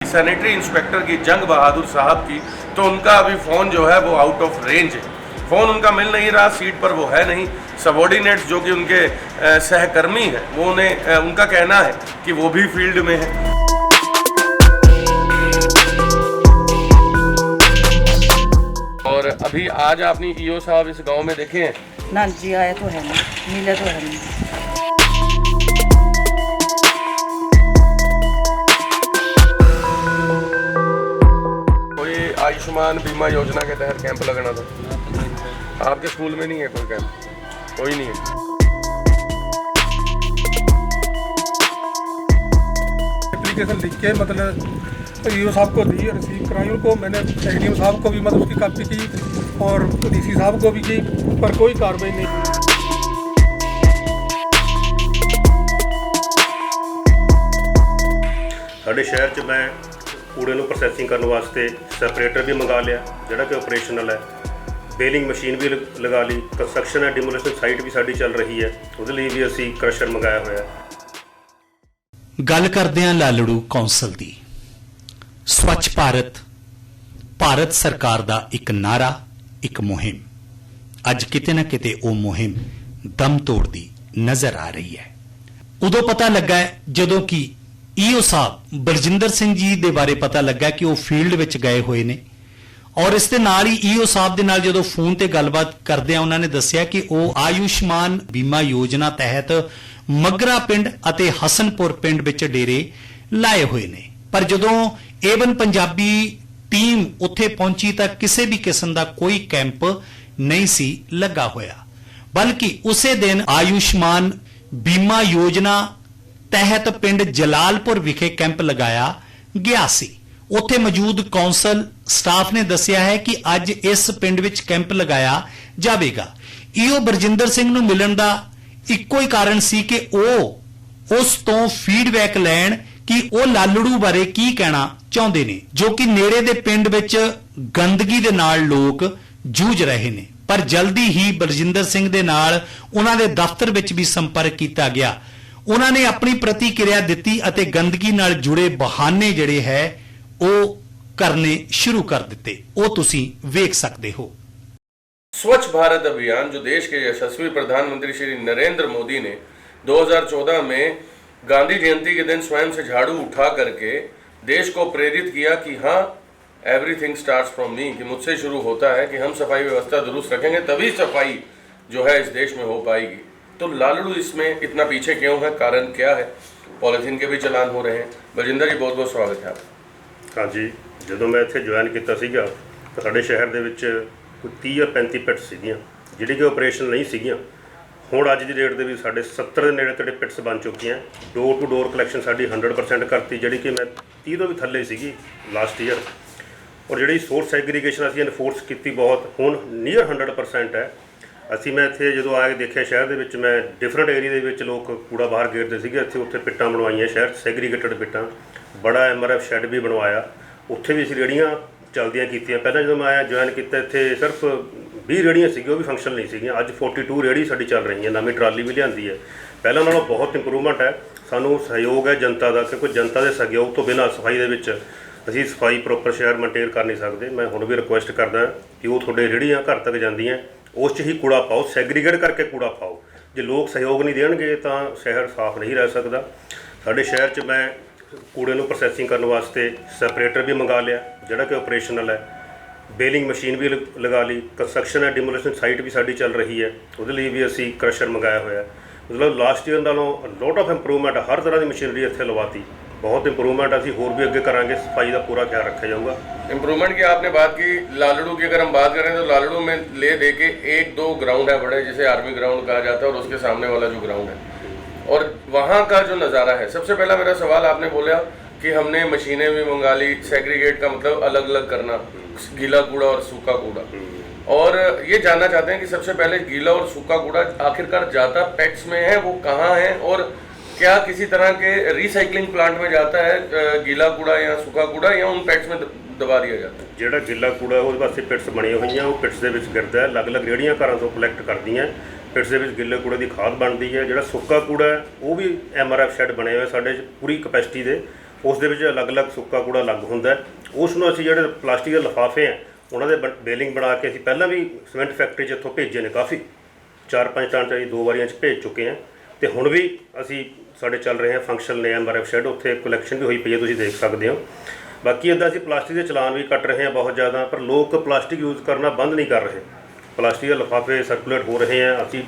Sanitary inspector की, जंग बहादुर साहब की, तो उनका अभी फ़ोन जो है वो आउट ऑफ रेंज है। फ़ोन उनका मिल नहीं रहा, सीट पर वो है नहीं। सबॉर्डिनेट्स जो कि उनके सहकर्मी हैं, वो उनका कहना है कि वो भी फील्ड में है। और अभी आज आपने ईओ साहब इस गांव में देखे हैं? ना जी, आए तो है नहीं, मिले तो है नहीं। कोई आयुष्मान बीमा योजना के तहत कैंप लगना था, आपके स्कूल में नहीं है कोई कैंप? कोई नहीं है। एप्लीकेशन लिख के मतलब ईओ साहब को दी, रिसीव कराई उनको। मैंने एडीएम साहब को भी मतलब उसकी कॉपी की और डीसी साहब को भी की, पर कोई कार्रवाई नहीं। ਸਾਡੇ ਸ਼ਹਿਰ 'ਚ ਮੈਂ ਕੂੜੇ ਨੂੰ ਪ੍ਰੋਸੈਸਿੰਗ ਕਰਨ ਵਾਸਤੇ ਸੈਪਰੇਟਰ ਵੀ ਮੰਗਾ ਲਿਆ ਜਿਹੜਾ ਕਿ ਆਪਰੇਸ਼ਨਲ ਹੈ। ਬੇਲਿੰਗ ਮਸ਼ੀਨ ਵੀ ਲਗਾ ਲਈ। ਕੰਸਟਰਕਸ਼ਨ ਹੈ, ਡਿਮੋਲੀਸ਼ਨ ਸਾਈਟ ਵੀ ਸਾਡੀ ਚੱਲ ਰਹੀ ਹੈ, ਉਹਦੇ ਲਈ ਵੀ ਅਸੀਂ ਕ੍ਰਸ਼ਰ ਮੰਗਾਇਆ ਹੋਇਆ। ਗੱਲ ਕਰਦੇ ਹਾਂ ਲਾਲੜੂ ਕੌਂਸਲ ਦੀ। ਸਵੱਛ ਭਾਰਤ ਭਾਰਤ ਸਰਕਾਰ ਦਾ ਇੱਕ ਨਾਰਾ, ਇੱਕ ਮੁਹਿੰਮ। ਅੱਜ ਕਿਤੇ ਨਾ ਕਿਤੇ ਉਹ ਮੁਹਿੰਮ ਦਮ ਤੋੜਦੀ ਨਜ਼ਰ ਆ ਰਹੀ ਹੈ। ਉਦੋਂ ਪਤਾ ਲੱਗਾ ਜਦੋਂ ਕਿ ਈਓ ਸਾਹਿਬ ਬਲਜਿੰਦਰ ਸਿੰਘ ਜੀ ਦੇ ਬਾਰੇ ਪਤਾ ਲੱਗਾ ਕਿ ਉਹ ਫੀਲਡ ਵਿੱਚ ਗਏ ਹੋਏ ਨੇ। ਔਰ ਇਸ ਦੇ ਨਾਲ ਹੀ ਈਓ ਸਾਹਿਬ ਦੇ ਨਾਲ ਜਦੋਂ ਫੋਨ ਤੇ ਗੱਲਬਾਤ ਕਰਦੇ ਆ, ਉਹਨਾਂ ਨੇ ਦੱਸਿਆ ਕਿ ਉਹ ਆਯੁਸ਼ਮਾਨ ਬੀਮਾ ਯੋਜਨਾ ਤਹਿਤ ਮਗਰਾ ਪਿੰਡ ਅਤੇ ਹਸਨਪੁਰ ਪਿੰਡ ਵਿੱਚ ਡੇਰੇ ਲਾਏ ਹੋਏ ਨੇ। ਪਰ ਜਦੋਂ ਏਵਨ ਪੰਜਾਬੀ ਟੀਮ ਉੱਥੇ ਪਹੁੰਚੀ ਤਾਂ ਕਿਸੇ ਵੀ ਕਿਸਮ ਦਾ ਕੋਈ ਕੈਂਪ ਨਹੀਂ ਸੀ ਲੱਗਾ ਹੋਇਆ, ਬਲਕਿ ਉਸੇ ਦਿਨ ਆਯੁਸ਼ਮਾਨ ਬੀਮਾ ਯੋਜਨਾ ਤਹਿਤ ਪਿੰਡ ਜਲਾਲਪੁਰ ਵਿਖੇ ਕੈਂਪ ਲਗਾਇਆ ਗਿਆ ਸੀ। ਉੱਥੇ ਮੌਜੂਦ ਕੌਂਸਲ ਸਟਾਫ ਨੇ ਦੱਸਿਆ ਹੈ ਕਿ ਅੱਜ ਇਸ ਪਿੰਡ ਵਿੱਚ ਕੈਂਪ ਲਗਾਇਆ ਜਾਵੇਗਾ। ਈਓ ਬਰਜਿੰਦਰ ਸਿੰਘ ਨੂੰ ਮਿਲਣ ਦਾ ਇੱਕੋ ਹੀ ਕਾਰਨ ਸੀ ਕਿ ਉਹ ਉਸ ਤੋਂ ਫੀਡਬੈਕ ਲੈਣ ਕਿ ਉਹ ਲਾਲੜੂ ਬਾਰੇ ਕੀ ਕਹਿਣਾ ਚਾਹੁੰਦੇ ਨੇ, ਜੋ ਕਿ ਨੇੜੇ ਦੇ ਪਿੰਡ ਵਿੱਚ ਗੰਦਗੀ ਦੇ ਨਾਲ ਲੋਕ ਜੂਝ ਰਹੇ ਨੇ। ਪਰ ਜਲਦੀ ਹੀ ਬਲਜਿੰਦਰ ਸਿੰਘ ਦੇ ਨਾਲ ਉਹਨਾਂ ਦੇ ਦਫ਼ਤਰ ਵਿੱਚ ਵੀ ਸੰਪਰਕ ਕੀਤਾ ਗਿਆ। ਉਹਨਾਂ ਨੇ ਆਪਣੀ ਪ੍ਰਤੀਕਿਰਿਆ ਦਿੱਤੀ ਅਤੇ ਗੰਦਗੀ ਨਾਲ ਜੁੜੇ ਬਹਾਨੇ ਜਿਹੜੇ ਹੈ ਉਹ करने शुरू कर दिते। वो तुसी वेख सकते हो। स्वच्छ भारत अभियान जो देश के यशस्वी प्रधानमंत्री श्री नरेंद्र मोदी ने 2014 में गांधी जयंती के दिन स्वयं से झाड़ू उठा करके देश को प्रेरित किया कि हाँ, एवरीथिंग स्टार्ट्स फ्रॉम मी, कि मुझसे शुरू होता है कि हम सफाई व्यवस्था दुरुस्त रखेंगे तभी सफाई जो है इस देश में हो पाएगी। तो लालड़ू इसमें इतना पीछे क्यों है, कारण क्या है? पॉलीथीन के भी चलान हो रहे हैं। बलजिंदर जी, बहुत बहुत स्वागत है आपका। हाँ जी, ਜਦੋਂ ਮੈਂ ਇੱਥੇ ਜੁਆਇਨ ਕੀਤਾ ਸੀਗਾ ਤਾਂ ਸਾਡੇ ਸ਼ਹਿਰ ਦੇ ਵਿੱਚ ਕੋਈ 30 ਜਾਂ 35 ਪਿਟਸ ਸੀਗੀਆਂ ਜਿਹੜੀ ਕਿ ਆਪਰੇਸ਼ਨ ਨਹੀਂ ਸੀਗੀਆਂ। ਹੁਣ ਅੱਜ ਦੀ ਡੇਟ ਦੇ ਵੀ ਸਾਡੇ 70 ਦੇ ਨੇੜੇ ਤੇੜੇ ਪਿਟਸ ਬਣ ਚੁੱਕੀਆਂ। ਡੋਰ ਟੂ ਡੋਰ ਕਲੈਕਸ਼ਨ ਸਾਡੀ 100% ਕਰਤੀ, ਜਿਹੜੀ ਕਿ ਮੈਂ 30 ਤੋਂ ਵੀ ਥੱਲੇ ਸੀਗੀ ਲਾਸਟ ਈਅਰ। ਔਰ ਜਿਹੜੀ ਸੋਰਸ ਐਗਰੀਗੇਸ਼ਨ ਅਸੀਂ ਇਨਫੋਰਸ ਕੀਤੀ ਬਹੁਤ, ਹੁਣ ਨੀਅਰ 100% ਹੈ। ਮੈਂ ਇੱਥੇ ਜਦੋਂ ਆ ਕੇ ਦੇਖਿਆ ਸ਼ਹਿਰ ਦੇ ਵਿੱਚ, ਮੈਂ ਡਿਫਰੈਂਟ ਏਰੀਆ ਦੇ ਵਿੱਚ ਲੋਕ ਕੂੜਾ ਬਾਹਰ ਗੇਰਦੇ ਸੀਗੇ, ਉੱਥੇ ਪਿੱਟਾਂ ਬਣਵਾਈਆਂ ਸ਼ਹਿਰ 'ਚ, ਸੈਗਰੀਗੇਟਡ ਪਿੱਟਾਂ। ਬੜਾ MRF ਸ਼ੈੱਡ ਵੀ ਬਣਵਾਇਆ, ਉੱਥੇ ਵੀ ਅਸੀਂ ਰੇਹੜੀਆਂ ਚੱਲਦੀਆਂ ਕੀਤੀਆਂ। ਪਹਿਲਾਂ ਜਦੋਂ ਮੈਂ ਜੁਆਇਨ ਕੀਤਾ ਇੱਥੇ ਸਿਰਫ 20 ਰੇਹੜੀਆਂ ਸੀਗੀਆਂ, ਉਹ ਵੀ ਫੰਕਸ਼ਨ ਨਹੀਂ ਸੀਗੀਆਂ। ਅੱਜ 42 ਰੇਹੜੀ ਸਾਡੀ ਚੱਲ ਰਹੀਆਂ, ਨਵੀਂ ਟਰਾਲੀ ਵੀ ਲਿਆਂਦੀ ਹੈ। ਪਹਿਲਾਂ ਨਾਲੋਂ ਬਹੁਤ ਇੰਪਰੂਵਮੈਂਟ ਹੈ। ਸਾਨੂੰ ਸਹਿਯੋਗ ਹੈ ਜਨਤਾ ਦਾ, ਕਿਉਂਕਿ ਜਨਤਾ ਦੇ ਸਹਿਯੋਗ ਤੋਂ ਬਿਨਾਂ ਸਫਾਈ ਦੇ ਵਿੱਚ ਅਸੀਂ ਸਫਾਈ ਪ੍ਰੋਪਰ ਸ਼ਹਿਰ ਮੇਨਟੇਨ ਕਰ ਨਹੀਂ ਸਕਦੇ। ਮੈਂ ਹੁਣ ਵੀ ਰਿਕੁਐਸਟ ਕਰਦਾ ਕਿ ਉਹ ਤੁਹਾਡੇ ਰੇਹੜੀਆਂ ਘਰ ਤੱਕ ਜਾਂਦੀਆਂ, ਉਸ 'ਚ ਹੀ ਕੂੜਾ ਪਾਓ, ਸੈਗਰੀਗੇਟ ਕਰਕੇ ਕੂੜਾ ਪਾਓ। ਜੇ ਲੋਕ ਸਹਿਯੋਗ ਨਹੀਂ ਦੇਣਗੇ ਤਾਂ ਸ਼ਹਿਰ ਸਾਫ਼ ਨਹੀਂ ਰਹਿ ਸਕਦਾ। ਸਾਡੇ ਸ਼ਹਿਰ 'ਚ ਮੈਂ ਕੂੜੇ ਨੂੰ ਪ੍ਰੋਸੈਸਿੰਗ ਕਰਨ ਵਾਸਤੇ ਸੈਪਰੇਟਰ ਵੀ ਮੰਗਾ ਲਿਆ ਜਿਹੜਾ ਕਿ ਆਪਰੇਸ਼ਨਲ ਹੈ। ਬੇਲਿੰਗ ਮਸ਼ੀਨ ਵੀ ਲਗਾ ਲਈ। ਕੰਸਟਰਕਸ਼ਨ ਹੈ, ਡਿਮੋਲੀਸ਼ਨ ਸਾਈਟ ਵੀ ਸਾਡੀ ਚੱਲ ਰਹੀ ਹੈ, ਉਹਦੇ ਲਈ ਵੀ ਅਸੀਂ ਕ੍ਰਸ਼ਰ ਮੰਗਾਇਆ ਹੋਇਆ। ਮਤਲਬ ਲਾਸਟ ਈਅਰ ਨਾਲੋਂ ਲੋਟ ਆਫ ਇੰਪਰੂਵਮੈਂਟ, ਹਰ ਤਰ੍ਹਾਂ ਦੀ ਮਸ਼ੀਨਰੀ ਇੱਥੇ ਲਵਾਤੀ, बहुत इंप्रूवमेंट। ਅਸੀਂ ਹੋਰ भी ਅੱਗੇ करांगे, सफाई का पूरा ख्याल रखा जाऊगा। इम्प्रूवमेंट की आपने बात की, लालड़ू की अगर हम बात करें तो लालड़ू में ले दे के 1-2 ग्राउंड है बड़े, जिसे आर्मी ग्राउंड कहा जाता है, और उसके सामने वाला जो ग्राउंड है और वहाँ का जो नज़ारा है। सबसे पहला मेरा सवाल, आपने बोला कि हमने मशीनें भी मंगा ली, सेग्रीगेट का मतलब अलग अलग करना, गीला कूड़ा और सूखा कूड़ा, और ये जानना चाहते हैं कि सबसे पहले गीला और सूखा कूड़ा आखिरकार जाता पेट्स में है, वो कहाँ है, और क्या किसी तरह के रीसाइकलिंग प्लांट में जाता है गीला कूड़ा या सूखा कूड़ा, या उन पेट्स में दबा दिया जाता है? ਜਿਹੜਾ ਗਿੱਲਾ ਕੂੜਾ ਉਹਦੇ ਵਾਸਤੇ ਪਿਟਸ ਬਣੀਆਂ ਹੋਈਆਂ, ਉਹ ਪਿਟਸ ਦੇ ਵਿੱਚ ਗਿਰਦਾ ਹੈ। ਅਲੱਗ-ਅਲੱਗ ਰੇਹੜੀਆਂ ਘਰਾਂ ਤੋਂ ਕਲੈਕਟ ਕਰਦੀਆਂ, ਪਿਟਸ ਦੇ ਵਿੱਚ ਗਿੱਲੇ ਕੂੜੇ ਦੀ ਖਾਦ ਬਣਦੀ ਹੈ। ਜਿਹੜਾ ਸੁੱਕਾ ਕੂੜਾ ਹੈ ਉਹ ਵੀ MRF ਸ਼ੈੱਡ ਬਣੇ ਹੋਏ ਸਾਡੇ ਪੂਰੀ ਕਪੈਸਿਟੀ ਦੇ, ਉਸ ਦੇ ਵਿੱਚ ਅਲੱਗ-ਅਲੱਗ ਸੁੱਕਾ ਕੂੜਾ ਅਲੱਗ ਹੁੰਦਾ ਹੈ। ਉਸ ਨੂੰ ਅਸੀਂ ਜਿਹੜੇ ਪਲਾਸਟਿਕ ਦੇ ਲਿਫਾਫੇ ਆ ਉਹਨਾਂ ਦੇ ਬੇਲਿੰਗ ਬਣਾ ਕੇ ਅਸੀਂ ਪਹਿਲਾਂ ਵੀ ਸੀਮੈਂਟ ਫੈਕਟਰੀ 'ਚ ਇੱਥੋਂ ਭੇਜੇ ਨੇ, ਕਾਫੀ 4-5 ਟਨ 'ਚ 2 ਵਾਰੀਆਂ 'ਚ ਭੇਜ ਚੁੱਕੇ ਹਾਂ। ਤੇ ਹੁਣ ਵੀ ਅਸੀਂ ਸਾਡੇ ਚੱਲ ਰਹੇ ਆ ਫੰਕਸ਼ਨ ਨੇ MRF ਸ਼ੈੱਡ, ਉੱਥੇ ਕਲੈਕਸ਼ਨ ਵੀ ਹੋਈ ਪਈ ਹੈ, ਤੁਸੀਂ ਦੇਖ ਸਕਦੇ ਹੋ। ਬਾਕੀ ਇੱਦਾਂ ਅਸੀਂ ਪਲਾਸਟਿਕ ਦੇ ਚਲਾਨ ਵੀ ਕੱਟ ਰਹੇ ਹਾਂ ਬਹੁਤ ਜ਼ਿਆਦਾ, ਪਰ ਲੋਕ ਪਲਾਸਟਿਕ ਯੂਜ਼ ਕਰਨਾ ਬੰਦ ਨਹੀਂ ਕਰ ਰਹੇ। ਪਲਾਸਟਿਕ ਦੇ ਲਿਫਾਫੇ ਸਰਕੂਲੇਟ ਹੋ ਰਹੇ ਆ, ਅਸੀਂ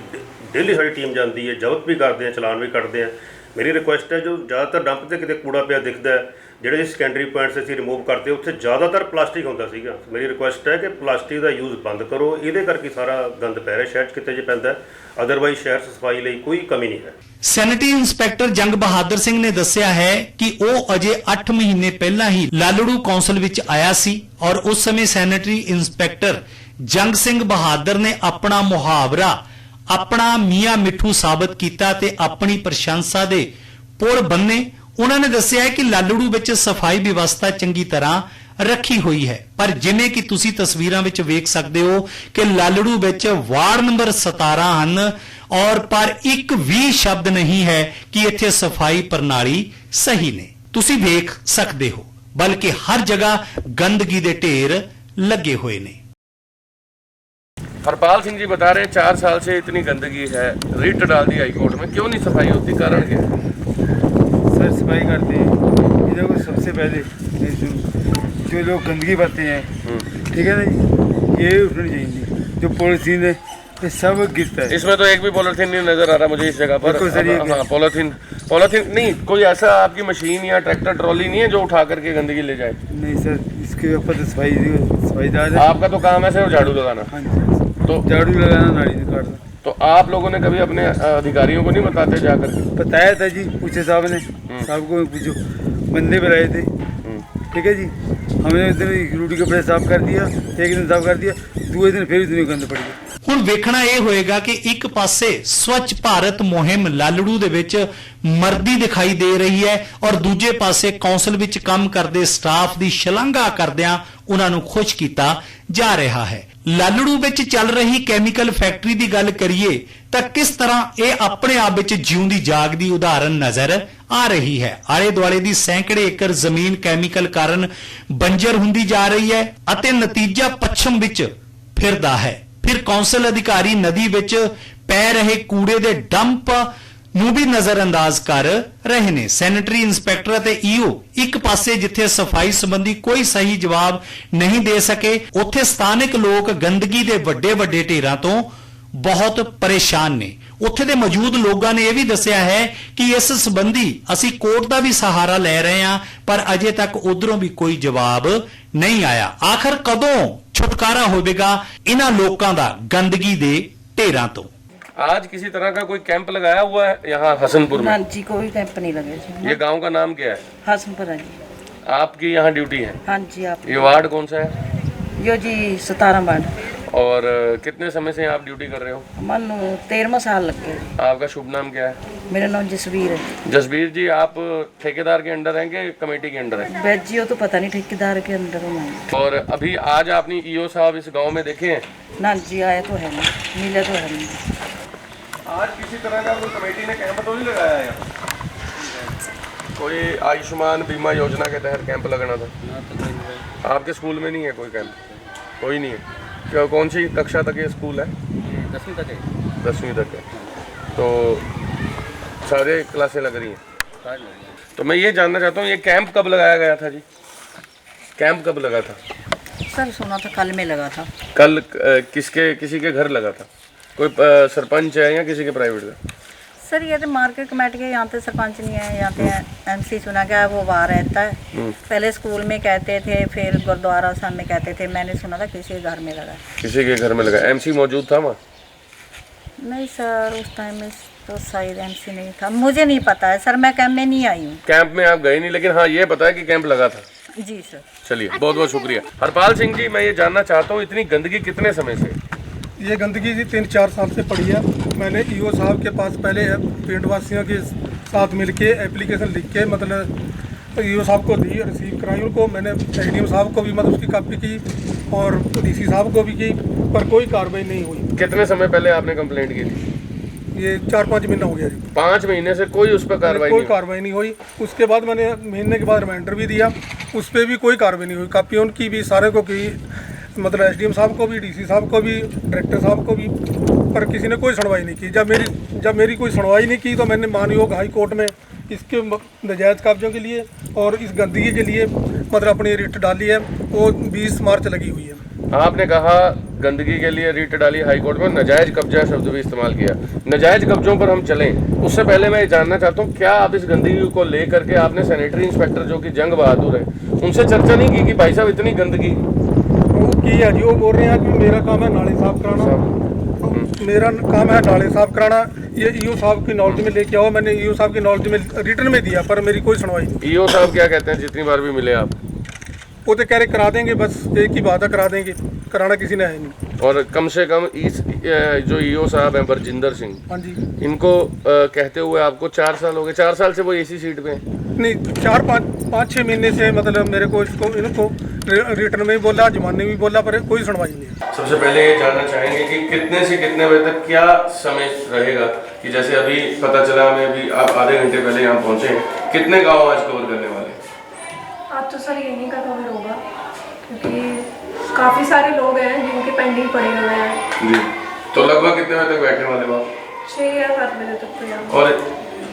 ਡੇਲੀ ਸਾਡੀ ਟੀਮ ਜਾਂਦੀ ਹੈ, ਜ਼ਬਤ ਵੀ ਕਰਦੇ ਹਾਂ, ਚਲਾਨ ਵੀ ਕੱਟਦੇ ਹਾਂ। ਮੇਰੀ ਰਿਕੁਐਸਟ ਹੈ ਜੋ ਜ਼ਿਆਦਾਤਰ ਡੰਪ 'ਤੇ ਕਿਤੇ ਕੂੜਾ ਪਿਆ ਦਿਖਦਾ ਹੈ, ਜਿਹੜੇ ਸੈਕੰਡਰੀ ਪੁਆਇੰਟਸ ਅਸੀਂ ਰਿਮੂਵ ਕਰਦੇ ਉੱਥੇ ਜ਼ਿਆਦਾਤਰ ਪਲਾਸਟਿਕ ਹੁੰਦਾ ਸੀਗਾ। ਮੇਰੀ ਰਿਕੁਐਸਟ ਹੈ ਕਿ ਪਲਾਸਟਿਕ ਦਾ ਯੂਜ਼ ਬੰਦ ਕਰੋ, ਇਹਦੇ ਕਰਕੇ ਸਾਰਾ ਗੰਦ ਪੈ ਰਿਹਾ ਸ਼ਹਿਰ 'ਚ ਕਿਤੇ ਜੇ ਪੈਂਦਾ, ਅਦਰਵਾਈਜ਼ ਸ਼ਹਿਰ ਸਫਾਈ ਲਈ ਕੋਈ ਕਮੀ ਨਹੀਂ ਹੈ। ਸੈਨੇਟਰੀ ਇੰਸਪੈਕਟਰ ਜੰਗ ਬਹਾਦਰ ਸਿੰਘ ਨੇ ਦੱਸਿਆ ਹੈ ਕਿ ਉਹ ਅਜੇ 8 ਮਹੀਨੇ ਪਹਿਲਾਂ ਹੀ ਲਾਲੜੂ ਕੌਂਸਲ ਵਿੱਚ ਆਇਆ ਸੀ ਔਰ ਉਸ ਸਮੇਂ ਸੈਨੇਟਰੀ ਇੰਸਪੈਕਟਰ ਜੰਗ ਸਿੰਘ ਬਹਾਦਰ ਨੇ ਆਪਣਾ ਮੁਹਾਵਰਾ ਆਪਣਾ ਮੀਆਂ ਮਿੱਠੂ ਸਾਬਤ ਕੀਤਾ ਤੇ ਆਪਣੀ ਪ੍ਰਸ਼ੰਸਾ ਦੇ ਪੁਲ ਬੰਨੇ। ਉਹਨਾਂ ਨੇ ਦੱਸਿਆ ਹੈ ਕਿ ਲਾਲੜੂ ਵਿੱਚ ਸਫਾਈ ਵਿਵਸਥਾ ਚੰਗੀ ਤਰ੍ਹਾਂ ਰੱਖੀ ਹੋਈ ਹੈ, ਪਰ ਜਿਵੇਂ ਕਿ ਤੁਸੀਂ ਤਸਵੀਰਾਂ ਵਿੱਚ ਵੇਖ ਸਕਦੇ ਹੋ ਕਿ ਲਾਲੜੂ ਵਿੱਚ ਵਾਰਡ ਨੰਬਰ 17 ਹਨ ਔਰ ਪਰ ਇੱਕ ਵੀ ਸ਼ਬਦ ਨਹੀਂ ਹੈ ਕਿ ਇੱਥੇ ਸਫਾਈ ਪ੍ਰਣਾਲੀ ਸਹੀ ਨੇ। ਤੁਸੀਂ ਵੇਖ ਸਕਦੇ ਹੋ ਬਲਕਿ ਹਰ ਜਗ੍ਹਾ ਗੰਦਗੀ ਦੇ ਢੇਰ ਲੱਗੇ ਹੋਏ ਨੇ। हरपाल सिंह जी बता रहे हैं 4 साल से इतनी गंदगी है, रिट डाल दी हाई कोर्ट में, क्यों नहीं सफाई होती, कारण क्या है? सर सफाई करते हैं, ये देखो सबसे पहले जो लोग गंदगी भरते हैं, ठीक है ना जी, ये उठनी चाहिए। जो पॉलिथीन है ये सब गिरता है। इसमें तो एक भी पॉलिथीन नहीं नजर आ रहा मुझे इस जगह पर। हाँ, पॉलिथीन नहीं, कोई ऐसा आपकी मशीन या ट्रैक्टर ट्रॉली नहीं है जो उठा करके गंदगी ले जाए? नहीं सर, इसके ऊपर तो सफाईदार है। आपका तो काम है सिर्फ झाड़ू लगाना। हाँ जी, तो झाड़ू लगाना, नाली निकालना। तो आप लोगों ने कभी अपने अधिकारियों को नहीं बताते जाकर के? बताया था जी, पूछे साहब ने, साहब को पूछो, बंदे बुलाए थे, ठीक है जी। हमने उस दिन रोटी कपड़े साफ कर दिया, एक दिन साफ कर दिया, दूसरे दिन फिर इतनी गंद पड़ गई। ਹੁਣ ਵੇਖਣਾ ਇਹ ਹੋਏਗਾ ਕਿ ਇੱਕ ਪਾਸੇ ਸਵੱਛ ਭਾਰਤ ਮੁਹਿੰਮ ਲਾਲੜੂ ਦੇ ਵਿੱਚ ਮਰਦੀ ਦਿਖਾਈ ਦੇ ਰਹੀ ਹੈ ਔਰ ਦੂਜੇ ਪਾਸੇ ਕੌਂਸਲ ਵਿੱਚ ਕੰਮ ਕਰਦੇ ਸਟਾਫ ਦੀ ਸ਼ਲਾਘਾ ਕਰਦਿਆਂ ਉਹਨਾਂ ਨੂੰ ਖੁਸ਼ ਕੀਤਾ ਜਾ ਰਿਹਾ ਹੈ। ਲਾਲੜੂ ਵਿੱਚ ਚੱਲ ਰਹੀ ਕੈਮੀਕਲ ਫੈਕਟਰੀ ਦੀ ਗੱਲ ਕਰੀਏ ਤਾਂ ਕਿਸ ਤਰ੍ਹਾਂ ਇਹ ਆਪਣੇ ਆਪ ਵਿੱਚ ਜਿਉਂਦੀ ਜਾਗਦੀ ਉਦਾਹਰਨ ਨਜ਼ਰ ਆ ਰਹੀ ਹੈ। ਆਲੇ ਦੁਆਲੇ ਦੀ ਸੈਂਕੜੇ ਏਕੜ ਜ਼ਮੀਨ ਕੈਮੀਕਲ ਕਾਰਨ ਬੰਜਰ ਹੁੰਦੀ ਜਾ ਰਹੀ ਹੈ ਅਤੇ ਨਤੀਜਾ ਪੱਛਮ ਵਿੱਚ ਫਿਰਦਾ ਹੈ। ਫਿਰ ਕੌਂਸਲ ਅਧਿਕਾਰੀ ਨਦੀ ਵਿੱਚ ਪੈ ਰਹੇ ਕੂੜੇ ਦੇ ਡੰਪ ਨੂੰ ਵੀ ਨਜ਼ਰਅੰਦਾਜ਼ ਕਰ ਰਹੇ ਨੇ। ਸੈਨੇਟਰੀ ਇੰਸਪੈਕਟਰ ਅਤੇ ਈਓ ਇੱਕ ਪਾਸੇ ਜਿੱਥੇ ਸਫਾਈ ਸੰਬੰਧੀ ਕੋਈ ਸਹੀ ਜਵਾਬ ਨਹੀਂ ਦੇ ਸਕੇ, ਉੱਥੇ ਸਥਾਨਕ ਲੋਕ ਗੰਦਗੀ ਦੇ ਵੱਡੇ ਵੱਡੇ ਢੇਰਾਂ ਤੋਂ ਬਹੁਤ ਪਰੇਸ਼ਾਨ ਨੇ। ਉੱਥੇ ਦੇ ਮੌਜੂਦ ਲੋਕਾਂ ਨੇ ਇਹ ਵੀ ਦੱਸਿਆ ਹੈ ਕਿ ਇਸ ਸੰਬੰਧੀ ਅਸੀਂ ਕੋਰਟ ਦਾ ਵੀ ਸਹਾਰਾ ਲੈ ਰਹੇ ਹਾਂ, ਪਰ ਅਜੇ ਤੱਕ ਉਧਰੋਂ ਵੀ ਕੋਈ ਜਵਾਬ ਨਹੀਂ ਆਇਆ। ਆਖਰ ਕਦੋਂ छुटकारा होगा इन्हां लोकां दा गंदगी दे ढेरां तो? आज किसी तरह का कोई कैंप लगाया हुआ है यहाँ हसनपुर में? हाँ जी, कोई कैंप नहीं लगे जी। ये गांव का नाम क्या है? हसनपुर है जी। आपकी यहाँ ड्यूटी है? हाँ जी। आप ये वार्ड कौन सा है? यो जी 17 वार्ड। और कितने समय से आप ड्यूटी कर रहे हो? मन 13वां साल लग गया। आपका शुभ नाम क्या है? मेरा नाम जसवीर है। जसवीर जी, आप ठेकेदार के अंडर हैं कि कमेटी के अंडर हैं? बैच जी तो पता नहीं, ठेकेदार के अंदर हूँ। और अभी आज आपने ईओ साहब इस गांव में देखे हैं? ना जी, आए तो है नहीं, मिले तो है नहीं। आज किसी तरह का कोई कमेटी ने कैंप तो नहीं लगाया है? कोई आयुष्मान बीमा योजना के तहत कैंप लगाना था? आपके स्कूल में नहीं है कोई कैंप? कोई नहीं है। क्या कौन सी कक्षा तक ये स्कूल है? 10वीं तक है। 10वीं तक है। तो सारे क्लासें लग रही हैं। तो मैं ये जानना चाहता हूँ ये कैंप कब लगाया गया था जी? कैंप कब लगा था? सर सुना था कल में लगा था। कल किसी के घर लगा था? कोई सरपंच है या किसी के प्राइवेट का? सर ये तो मार्केट कमेटी के, यहाँ पे सरपंच नहीं है, यहाँ पे MC चुना गया, वो वहाँ रहता है। पहले स्कूल में कहते थे, फिर गुरुद्वारा साहब में कहते थे, मैंने सुना था किसी के घर में लगा। किसी के घर में लगा। MC मौजूद था वहाँ? नहीं सर, उस टाइम में तो शायद MC नहीं था, मुझे नहीं पता है सर, मैं कैंप में नहीं आई हूँ। कैंप में आप गए नहीं, लेकिन हाँ ये पता है कि कैंप लगा था। जी सर। चलिए, बहुत बहुत शुक्रिया। हरपाल सिंह जी, मैं ये जानना चाहता हूँ इतनी गंदगी कितने समय से? ये गंदगी जी 3-4 साल से पड़ी है। मैंने ईओ साहब के पास पहले पिंड वासियों के साथ मिलके एप्लीकेशन लिख के मतलब ईओ साहब को दी, रिसीव कराई उनको। मैंने SDM साहब को भी मतलब उसकी कॉपी की और DC साहब को भी की, पर कोई कार्रवाई नहीं हुई। कितने समय पहले आपने कंप्लेंट की थी? ये 4-5 महीना हो गया जी। 5 महीने से कोई उस पर कार्रवाई कोई नहीं? कार्रवाई नहीं हुई। उसके बाद मैंने महीने के बाद रिमाइंडर भी दिया, उस पर भी कोई कार्रवाई नहीं हुई। कापियों की भी सारे को की, मतलब एसडीएम साहब को भी, डीसी साहब को भी, डायरेक्टर साहब को भी, पर किसी ने कोई सुनवाई नहीं की। जब मेरी कोई सुनवाई नहीं की तो मैंने मानयोग हाई कोर्ट में इसके नाजायज़ कब्जों के लिए और इस गंदगी के लिए मतलब अपनी रिट डाली है, वो 20 मार्च लगी हुई है। आपने कहा गंदगी के लिए रिट डाली हाई कोर्ट में, नाजायज कब्जा शब्द भी इस्तेमाल किया। नाजायज कब्जों पर हम चलें उससे पहले मैं ये जानना चाहता हूँ, क्या आप इस गंदगी को लेकर के आपने सैनिटरी इंस्पेक्टर जो कि जंग बहादुर है उनसे चर्चा नहीं की कि भाई साहब इतनी गंदगी? वो की है जी, वो बोल रहे हैं कि मेरा काम है नाले साफ कराना, मेरा काम है नाले साफ कराना, ये ईओ साहब की नॉलेज में लेके आओ। मैंने ईओ साहब की नॉलेज में रिटर्न में दिया, पर मेरी कोई सुनवाई नहीं। ईओ साहब क्या कहते हैं जितनी बार भी मिले आप? वो तो कह रहे करा देंगे, बस एक ही बात है, करा देंगे, कराना किसी ने है नहीं। और कम से कम इस जो ईओ साहब हैं बरजिंदर सिंह, हाँ जी, इनको कहते हुए आपको 4 साल हो गए। 4 साल से वो इसी सीट पे हैं? नहीं 4-5-6 महीने से मतलब मेरे को इनको रिटर्न में भी बोला, जमाने में भी बोला, पर कोई सुनवाई नहीं है। सबसे पहले ये जानना चाहेंगे कि कितने से कितने बजे तक क्या समय रहेगा, कि जैसे अभी पता चला हमें, अभी आप आधे घंटे पहले यहाँ पहुँचे हैं, कितने गाँव आज कवर करने वाले हैं? आज तो सर यहीं का कवर होगा, क्योंकि काफ़ी सारे लोग हैं जिनके पेंडिंग पड़े हुए हैं जी। तो लगभग कितने बजे तक बैठने वाले हो आप? 6 या 7 बजे तक तो यहाँ। और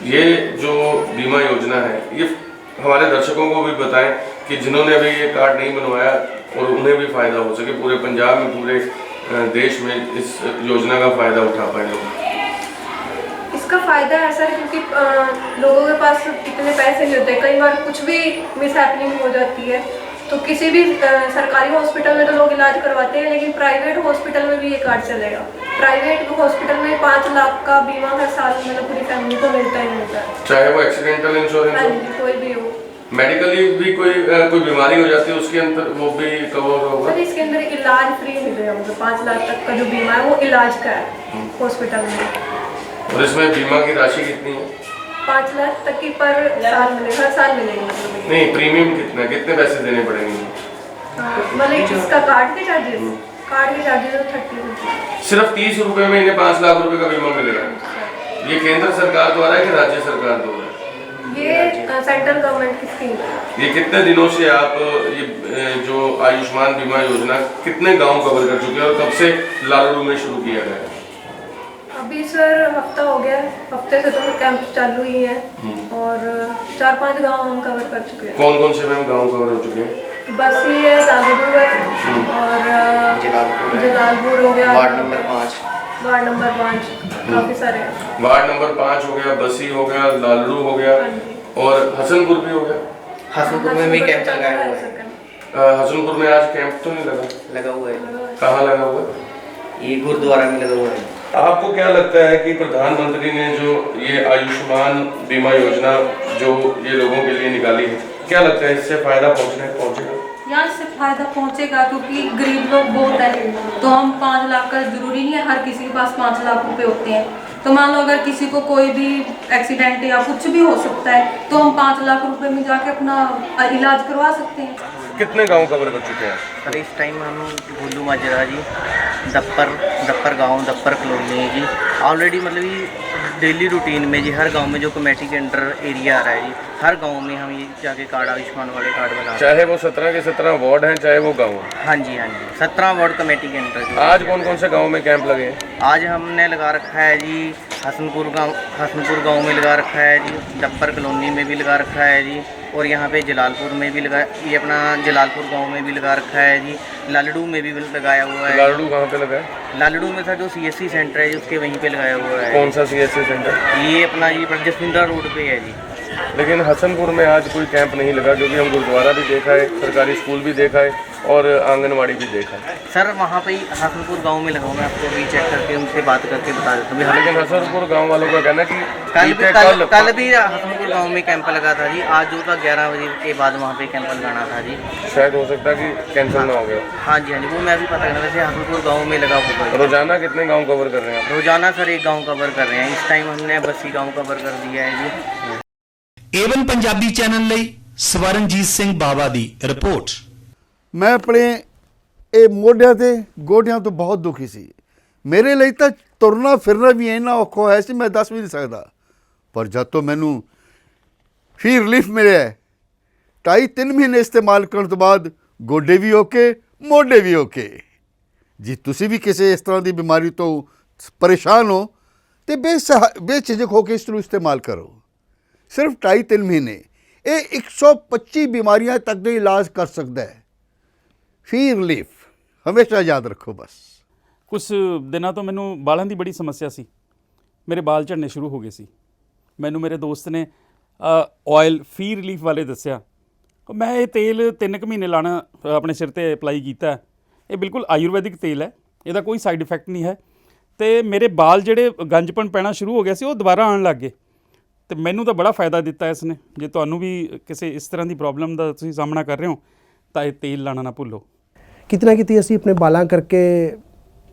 ये जो बीमा योजना है, ये हमारे दर्शकों को भी बताएं कि जिन्होंने अभी ये कार्ड नहीं बनवाया और उन्हें भी फ़ायदा हो सके, पूरे पंजाब में, पूरे देश में इस योजना का फ़ायदा उठा पाए लोग। इसका फ़ायदा ऐसा है क्योंकि लोगों के पास इतने पैसे नहीं होते, कई बार कुछ भी मिसहैपनिंग हो जाती है, तो किसी भी सरकारी हॉस्पिटल में तो लोग इलाज करवाते हैं, लेकिन प्राइवेट हॉस्पिटल में भी ये कार्ड चलेगा। प्राइवेट हॉस्पिटल में 5 लाख का बीमा हर साल मतलब पूरी फैमिली को मिलता ही मिलता है, चाहे वो एक्सीडेंटल इंश्योरेंस हाँ हो, जी, कोई भी हो। मेडिकली भी कोई बीमारी हो जाती है उसके अंदर वो भी कवर होगा? सर इसके अंदर इलाज फ्री मिलेगा, मतलब 5 लाख तक का जो बीमा है वो इलाज का है हॉस्पिटल में। और इसमें बीमा की राशि कितनी है? 5 लाख तक की पर साल मिलेगा, हर साल मिलेगी मतलब। नहीं, प्रीमियम कितना, कितने पैसे देने पड़ेंगे? मतलब इसका कार्ड के चार्जेस 30 सिर्फ 30 रुपए में इन्हें 5 लाख रुपए का बीमा मिलेगा। ये केंद्र सरकार द्वारा है कि राज्य सरकार द्वारा? ये सेंट्रल गवर्नमेंट की स्कीम है। ये कितने दिनों से आप ये जो आयुष्मान बीमा योजना कितने गांव कवर कर चुके हैं और कब से लालड़ू में शुरू किया गया है? अभी सर हफ्ता हो गया, हफ्ते से तो कैंप चालू ही है और 4-5 गांव हम कवर कर चुके हैं। कौन कौन से मैम गांव कवर हो चुके हैं? बसी है, गाजीपुर है और जलालपुर हो गया, वार्ड नंबर 5 काफ़ी सारे हैं। वार्ड नंबर 5 हो गया, बसी हो गया, लालड़ू हो गया और हसनपुर भी हो गया। हसनपुर में भी कैंप लगाया हुआ है। हसनपुर में आज कैंप तो नहीं लगा हुआ है। कहाँ लगा हुआ है? ये गुरुद्वारा में लगा हुआ है। आपको क्या लगता है कि प्रधानमंत्री ने जो ये आयुष्मान बीमा योजना जो ये लोगों के लिए निकाली है, क्या लगता है इससे फायदा पहुंचेगा? यहाँ से फायदा पहुंचेगा, क्योंकि गरीब लोग बहुत हैं, तो हम 5 लाख का जरूरी नहीं है हर किसी के पास 5 लाख रुपए होते हैं। तो मान लो अगर किसी को कोई भी एक्सीडेंट या कुछ भी हो सकता है तो हम 5 लाख रुपए में जाके अपना इलाज करवा सकते हैं। कितने गांव कवर कर चुके हैं? सर इस टाइम हम भोलू माजरा जी, दप्पर गांव, दप्पर कॉलोनी है जी। ऑलरेडी मतलब ये डेली रूटीन में जी हर गांव में जो कमेटी के अंडर एरिया आ रहा है जी, हर गांव में हम ये जाके कार्ड, आयुष्मान वाले कार्ड बना रहे हैं। चाहे वो 17 के 17 वार्ड हैं, चाहे वो गाँव। हाँ जी 17 वार्ड कमेटी के अंडर। आज कौन कौन से गाँव में कैंप लगे हैं? आज हमने लगा रखा है जी हसनपुर गांव में लगा रखा है जी, दप्पर कॉलोनी में भी लगा रखा है जी, और यहाँ पे जलालपुर में भी लगा, ये अपना जलालपुर गांव में भी लगा रखा है जी, लालड़ू में भी लगाया हुआ है। लालड़ू कहाँ पे लगा है? लालड़ू में था जो CSC सेंटर है उसके वहीं पे लगाया हुआ है। कौन सा CSC सेंटर? ये अपना ये जसविंदर रोड पे है जी। लेकिन हसनपुर में आज कोई कैंप नहीं लगा, क्योंकि हम गुरुद्वारा भी देखा है, सरकारी स्कूल भी देखा है और आंगनवाड़ी भी देखा है। सर वहाँ पे हसनपुर गांव में लगा हुआ, मैं आपको अभी चेक करके उनसे बात करके बता देता हूँ। लेकिन हसनपुर गांव वालों का कहना है कि कल भी हसनपुर गांव में कैंप लगा था जी। आज जो था 11 बजे के बाद वहाँ पे कैंप लगाना था जी। शायद हो सकता है कि कैंसिल ना हो गया। हाँ जी वो मैं अभी पता करना। वैसे हसनपुर गाँव में लगा हुआ। रोजाना कितने गाँव कवर कर रहे हैं? रोजाना सर 1 गाँव कवर कर रहे हैं। इस टाइम हमने बस्सी गाँव कवर कर दिया है जी। ਏਵਨ ਪੰਜਾਬੀ ਚੈਨਲ ਲਈ ਸਵਰਨਜੀਤ ਸਿੰਘ ਬਾਵਾ ਦੀ ਰਿਪੋਰਟ। ਮੈਂ ਆਪਣੇ ਇਹ ਮੋਢਿਆਂ ਤੇ ਗੋਡਿਆਂ ਤੋਂ ਬਹੁਤ ਦੁਖੀ ਸੀ। ਮੇਰੇ ਲਈ ਤਾਂ ਤੁਰਨਾ ਫਿਰਨਾ ਵੀ ਇੰਨਾ ਔਖਾ ਹੋਇਆ ਸੀ, ਮੈਂ ਦੱਸ ਵੀ ਨਹੀਂ ਸਕਦਾ। ਪਰ ਜਦ ਤੋਂ ਮੈਨੂੰ ਫੀ ਰਿਲੀਫ ਮਿਲਿਆ 2.5-3 ਮਹੀਨੇ ਇਸਤੇਮਾਲ ਕਰਨ ਤੋਂ ਬਾਅਦ ਗੋਡੇ ਵੀ ਓਕੇ, ਮੋਢੇ ਵੀ ਓਕੇ। ਜੀ ਤੁਸੀਂ ਵੀ ਕਿਸੇ ਇਸ ਤਰ੍ਹਾਂ ਦੀ ਬਿਮਾਰੀ ਤੋਂ ਪਰੇਸ਼ਾਨ ਹੋ तो बेझिझक होकर इसनूं इस्तेमाल करो। सिर्फ 2.5-3 महीने ये 125 बीमारियां तक का इलाज कर सकता है। फी रिलीफ हमेशा याद रखो। बस कुछ दिनों तो मैनू बालों की बड़ी समस्या सी, मेरे बाल झड़ने शुरू हो गए सी। मैनू मेरे दोस्त ने ऑयल फी रिलीफ वाले दसिया, मैं ये तेल 3 महीने लाना अपने सिर ते अप्लाई किया। ये बिल्कुल आयुर्वैदिक तेल है, इसका कोई साइड इफेक्ट नहीं है। तो मेरे बाल ਜਿਹੜੇ ਗੰਜਪਣ ਪੈਣਾ ਸ਼ੁਰੂ ਹੋ ਗਿਆ ਸੀ ਉਹ ਦੁਬਾਰਾ ਆਉਣ ਲੱਗ ਗਏ। ਤੇ ਮੈਨੂੰ ਤਾਂ ਬੜਾ ਫਾਇਦਾ ਦਿੱਤਾ ਇਸ ਨੇ। ਜੇ ਤੁਹਾਨੂੰ ਵੀ ਕਿਸੇ ਇਸ ਤਰ੍ਹਾਂ ਦੀ ਪ੍ਰੋਬਲਮ ਦਾ ਤੁਸੀਂ ਸਾਹਮਣਾ ਕਰ ਰਹੇ ਹੋ ਤਾਂ ਇਹ ਤੇਲ ਲਾਣਾ ਨਾ ਭੁੱਲੋ। ਕਿਤਨਾ ਕਿਤੇ ਅਸੀਂ ਆਪਣੇ ਬਾਲਾਂ ਕਰਕੇ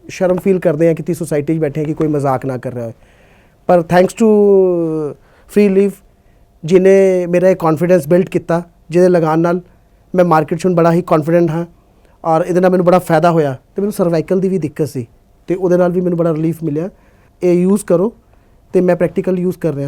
ਸ਼ਰਮ ਫੀਲ ਕਰਦੇ ਹਾਂ ਕਿ ਸੋਸਾਇਟੀ 'ਚ ਬੈਠੇ ਹਾਂ ਕਿ ਕੋਈ ਮਜ਼ਾਕ ਨਾ ਕਰ ਰਿਹਾ ਹੋਏ, ਪਰ ਥੈਂਕਸ ਟੂ ਫ੍ਰੀ ਲੀਫ ਜਿਹਨੇ ਮੇਰਾ ਇਹ ਕੌਨਫੀਡੈਂਸ ਬਿਲਡ ਕੀਤਾ, ਜਿਹਦੇ ਲਗਾਉਣ ਨਾਲ ਮੈਂ ਮਾਰਕੀਟ 'ਚ ਹੁਣ ਬੜਾ ਹੀ ਕੌਨਫੀਡੈਂਟ ਹਾਂ ਔਰ ਇਹਦੇ ਨਾਲ ਮੈਨੂੰ ਬੜਾ ਫਾਇਦਾ ਹੋਇਆ। ਅਤੇ ਮੈਨੂੰ ਸਰਵਾਈਕਲ ਦੀ ਵੀ ਦਿੱਕਤ ਸੀ ਤੇ ਉਹਦੇ ਨਾਲ ਵੀ ਮੈਨੂੰ ਬੜਾ ਰਿਲੀਫ ਮਿਲਿਆ। ਇਹ ਯੂਜ਼ ਕਰੋ ਤੇ ਮੈਂ ਪ੍ਰੈਕਟੀਕਲ ਯੂਜ਼ ਕਰ ਰਿਹਾ।